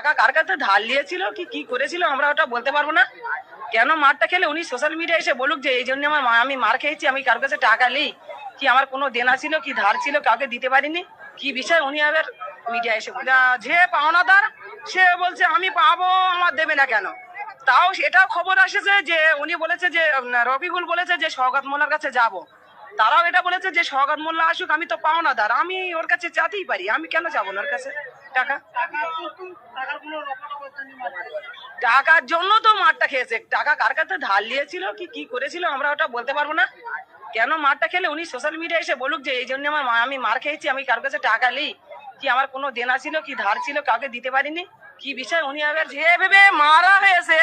টাকা কার কাছে ধার নিয়েছিল কি কি করেছিল আমরা ওটা বলতে পারবো না। কেন মারটা খেলে উনি সোশ্যাল মিডিয়া এসে বলুক যে এই জন্য আমি মার খেয়েছি, আমি কার কাছে টাকা নেই, কি আমার কোনো দেনা ছিল কি ধার ছিল কাউকে দিতে পারিনি, কি বিষয় উনি আবার মিডিয়া এসে যে পাওনাদার সে বলছে আমি পাবো, আমার দেবে না কেন। তাও এটাও খবর আসেছে যে উনি বলেছে যে রফিকুল বলেছে যে সওগাত মোল্লার কাছে যাব, তারাও এটা বলেছে যে সওগাত মোল্লা আসুক, আমি তো পাওনাদার, আমি ওর কাছে চাতেই পারি, আমি কেন যাবো না ওর কাছে টাকা। টাকার জন্য তো মারটা খেয়েছে, টাকা কার কাছে ধার নিয়েছিল কি কি করেছিল আমরা ওটা বলতে পারবো না। কেন মারটা খেলে উনি সোশ্যাল মিডিয়া এসে বলুক যে এই জন্য আমি মার খেয়েছি, আমি কার কাছে টাকা নেই, কি আমার কোনো দেনা ছিল কি ধার ছিল কাউকে দিতে পারিনি, কি বিষয় উনি আবার যে ভেবে মারা হয়েছে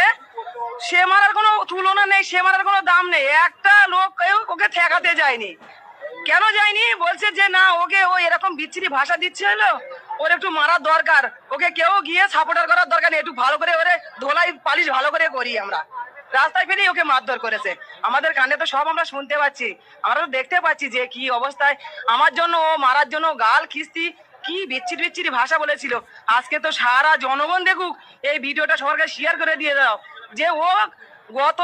সে মারার কোনো তুলনা নেই, সে মারার কোনো দাম নেই। একটা লোক ওকে ঠেকাতে যায়নি, কেন যায়নি বলছে যে না ওকে ও এরকম বিচ্ছিরি ভাষা দিচ্ছে হলো ওর একটু মারার দরকার, ওকে কেউ গিয়ে সাপোর্টার করার দরকার নেই, একটু ভালো করে ওরে ধোলাই পালিশ ভালো করে করি আমরা। রাস্তায় ফেলেই ওকে মারধর করেছে, আমাদের কানে তো সব আমরা শুনতে পাচ্ছি, আমরা তো দেখতে পাচ্ছি যে কি অবস্থায় আমার জন্য ও মারার জন্য গাল খিস্তি কি বিচ্ছিরি বিচ্ছিরি ভাষা বলেছিল। আজকে তো সারা জনগণ দেখুক, এই ভিডিওটা সবাইকে শেয়ার করে দিয়ে দাও যে ও গত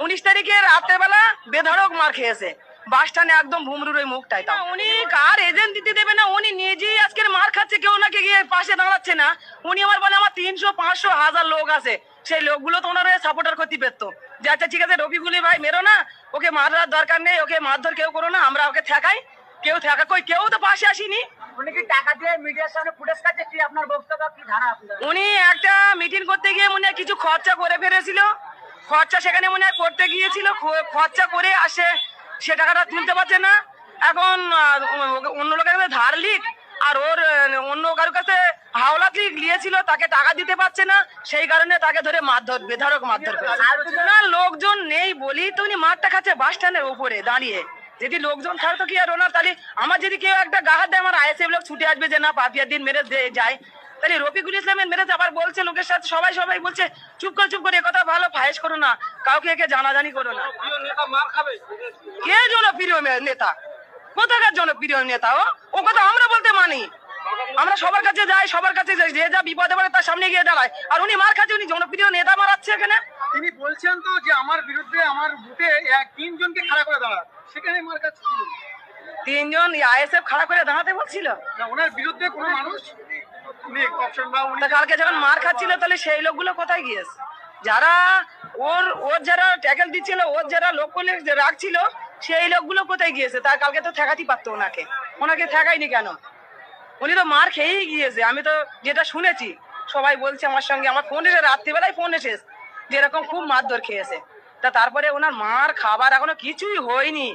19 তারিখে রাত্রেবেলা বেধড়ক মার খেয়েছে বাস স্ট্যান্ডে, একদম ভুমরুর ওই মুখটাই। তা উনি কার এজেন্ট দিতে দেবে না, উনি নিজেই আজকের মার খাচ্ছে, কেউ নাকি গিয়ে পাশে দাঁড়াচ্ছে না। উনি আমার বলে আমার 300 500 1000 লোক আছে, সেই লোকগুলো তো ওনারা সাপোর্টার করতে পেতো যে আচ্ছা ঠিক আছে রফিকুলি ভাই মেরো না, ওকে মারার দরকার নেই, ওকে মারধর কেউ করো না, আমরা ওকে ঠেকাই, কেউ ঠেকা কই কেউ তো পাশে আসেনি। উনি কি টাকা দিয়ে মিডিয়ার সামনে ফুটেজ কাটছে, কি আপনার বক্তব্য, কি ধারণা আপনার? উনি একটা মিটিং করতে গিয়ে মনে হয় কিছু খরচা করে ফেলেছিল, খরচা সেখানে মনে হয় করতে গিয়েছিল, খরচা করে আসে সে টাকাটা তুলতে পারছে না, এখন অন্য লোকের কাছে ধার লিখ আর ওর অন্য কারোর কাছে হাওলাত লিখ নিয়েছিল, তাকে টাকা দিতে পারছে না, সেই কারণে তাকে ধরে মারধর বেধড়ক মারধর করেছে। না লোকজন নেই বলি তো উনি মারটা খাচ্ছে বাস স্ট্যান্ডের উপরে দাঁড়িয়ে, যদি লোকজন থাকতো কি আর ওনার, তাহলে আমার যদি কেউ একটা গাহাত দেয় আমার আইএসএফ লোক ছুটে আসবে যে না পাপিয়ার দিন মেরে যায়, তাহলে রফিকুল ইসলামের মেরেছে আবার বলছে লোকের সাথে সবাই বলছে চুপ করে কথা ভালো ফাহেস করো না, কাউকে একে জানাজানি করো না। কে জনপ্রিয় নেতা, কোথাকার জনপ্রিয় নেতা ও কথা আমরা বলতে মানি, আমরা সবার কাছে যাই, সবার কাছে যাই, যে যা বিপদে পড়ে তার সামনে গিয়ে দাঁড়ায়, আর উনি মার খাচ্ছে, উনি জনপ্রিয় নেতা মারাচ্ছে এখানে। তিনি বলছেন তো যে আমার বিরুদ্ধে আমার বুথে 3 জনকে খাড়া করে দাঁড়া, সেখানে মার কাছে 3 জন আইএসএফ খাড়া করে দাঁড়াতে বলছিল না, ওনার বিরুদ্ধে কোনো মানুষ নেই অপশন বা উনি। তা কালকে যখন মার খাচ্ছিল তাহলে সেই লোকগুলো কোথায় গিয়েছে, যারা ওর যারা ট্যাকেল দিচ্ছিল, ওর যারা লোক রাখছিল সেই লোকগুলো কোথায় গিয়েছে, তার কালকে তো ঠেকাতেই পারতো ওনাকে ঠেকায়নি কেন, উনি তো মার খেয়েই গিয়েছে। আমি তো যেটা শুনেছি সবাই বলছে আমার সঙ্গে, আমার ফোন এসে রাত্রিবেলায় ফোন এসেছে যে এরকম খুব মারধর খেয়েছে, তা তারপরে ওনার মার খাবার এখনো কিছুই হয়নি।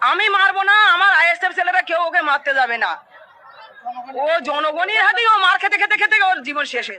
আমি মারবো না, আমার আইএসএফ ছেলেরা কেউ ওকে মারতে যাবে না, ও জনগণের হাতেই ও মার খেতে খেতে খেতে ওর জীবন শেষ হয়েছে।